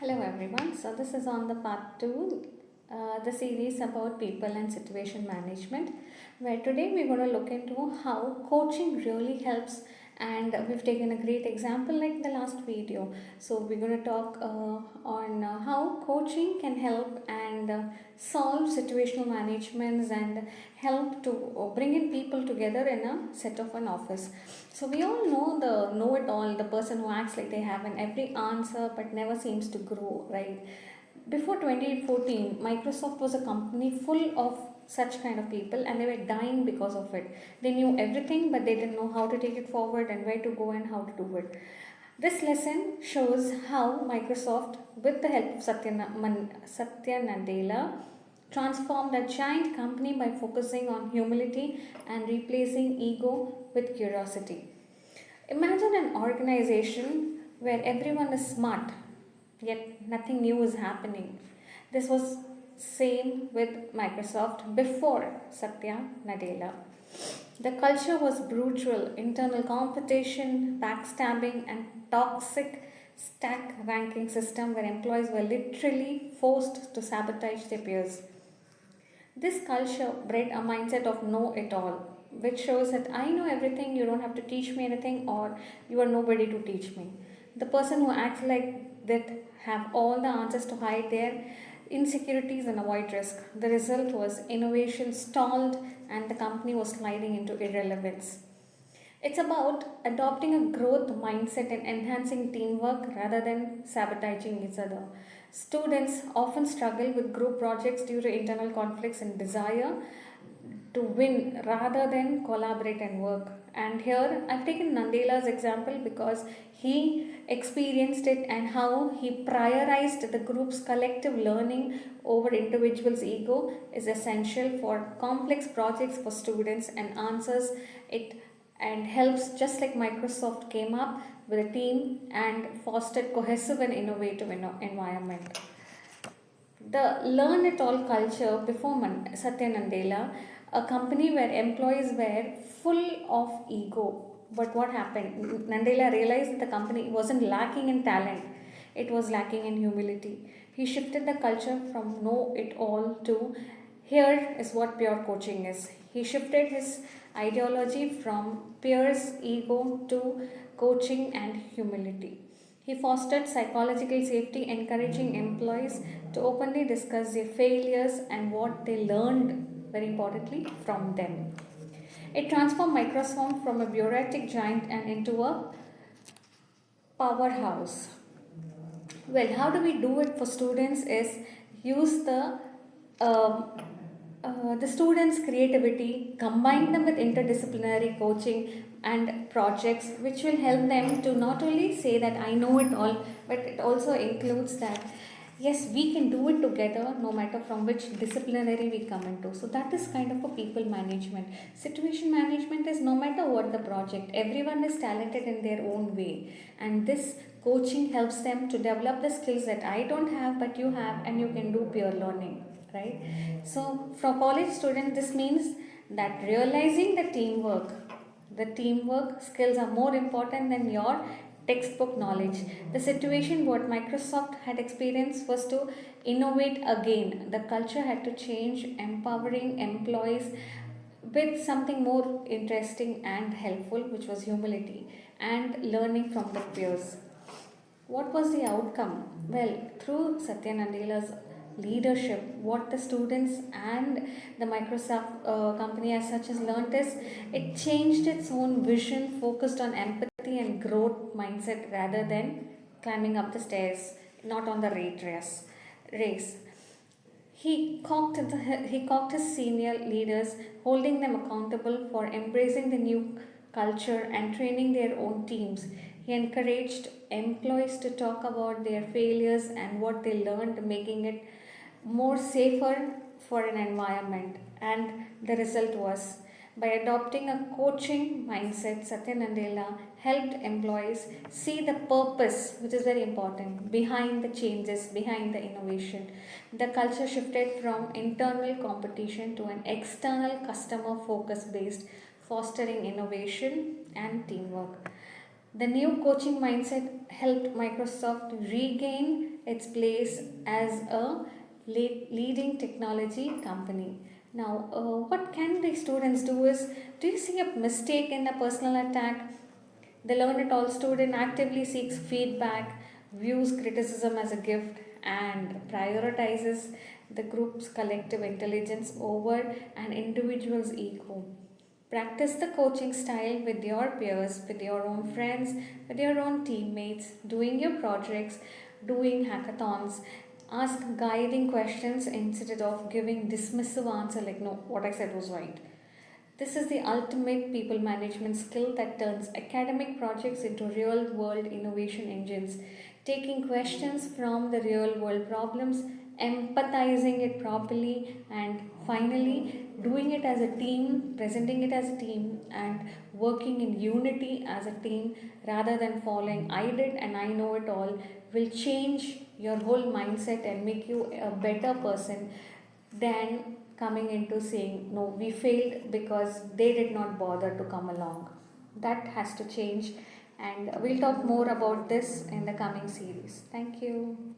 Hello everyone. So this is on the part 2, the series about people and situation management, where today we're going to look into how coaching really helps, and we've taken a great example like the last video. So we're going to talk on how coaching can help and solve situational managements and help to bring in people together in a set of an office. So we all know the know-it-all, the person who acts like they have an every answer but never seems to grow, right? Before 2014, Microsoft was a company full of such kind of people and they were dying because of it. They knew everything but they didn't know how to take it forward and where to go and how to do it. This lesson shows how Microsoft, with the help of Satya Nadella, transformed a giant company by focusing on humility and replacing ego with curiosity. Imagine an organization where everyone is smart, yet nothing new is happening. This was same with Microsoft before Satya Nadella. The culture was brutal, internal competition, backstabbing, and toxic stack ranking system where employees were literally forced to sabotage their peers. This culture bred a mindset of know it all, which shows that I know everything, you don't have to teach me anything, or you are nobody to teach me. The person who acts like that have all the answers to hide their insecurities and avoid risk. The result was innovation stalled and the company was sliding into irrelevance. It's about adopting a growth mindset and enhancing teamwork rather than sabotaging each other. Students often struggle with group projects due to internal conflicts and desire to win rather than collaborate and work. And here I've taken Nandela's example because he experienced it and how he prioritized the group's collective learning over individuals' ego is essential for complex projects for students and answers it and helps just like Microsoft came up with a team and fostered cohesive and innovative environment. The learn it all culture before Satya Nadella, a company where employees were full of ego. But what happened? Nadella realized that the company wasn't lacking in talent, it was lacking in humility. He shifted the culture from know it all to here is what pure coaching is. He shifted his ideology from peers' ego to coaching and humility. He fostered psychological safety, encouraging employees to openly discuss their failures and what they learned, very importantly, from them. It transformed Microsoft from a bureaucratic giant and into a powerhouse. Well, how do we do it for students is use um, the students' creativity, combine them with interdisciplinary coaching and projects, which will help them to not only say that I know it all, but it also includes that yes, we can do it together no matter from which disciplinary we come into. So that is kind of a people management. Situation management is no matter what the project, everyone is talented in their own way, and this coaching helps them to develop the skills that I don't have but you have, and you can do peer learning, right? So for college students this means that realizing the teamwork skills are more important than your textbook knowledge. The situation what Microsoft had experienced was to innovate again. The culture had to change, empowering employees with something more interesting and helpful, which was humility and learning from the peers. What was the outcome? Well, through Satya Nadella's leadership, what the students and the Microsoft company as such has learned is it changed its own vision, focused on empathy and growth mindset rather than climbing up the stairs, not on the race. He cocked his senior leaders, holding them accountable for embracing the new culture and training their own teams. He encouraged employees to talk about their failures and what they learned, making it more safer for an environment. And the result was by adopting a coaching mindset, Satya Nadella helped employees see the purpose, which is very important, behind the changes, behind the innovation. The culture shifted from internal competition to an external customer focus based, fostering innovation and teamwork. The new coaching mindset helped Microsoft regain its place as a leading technology company. Now, what can the students do is, do you see a mistake in a personal attack? The Learn It All student actively seeks feedback, views criticism as a gift, and prioritizes the group's collective intelligence over an individual's ego. Practice the coaching style with your peers, with your own friends, with your own teammates, doing your projects, doing hackathons. Ask guiding questions instead of giving dismissive answer like no, what I said was right. This is the ultimate people management skill that turns academic projects into real world innovation engines, taking questions from the real world problems, empathizing it properly, and finally doing it as a team, presenting it as a team, and working in unity as a team rather than following I did and I know it all will change your whole mindset and make you a better person than coming into saying no, we failed because they did not bother to come along. That has to change, and we'll talk more about this in the coming series. Thank you.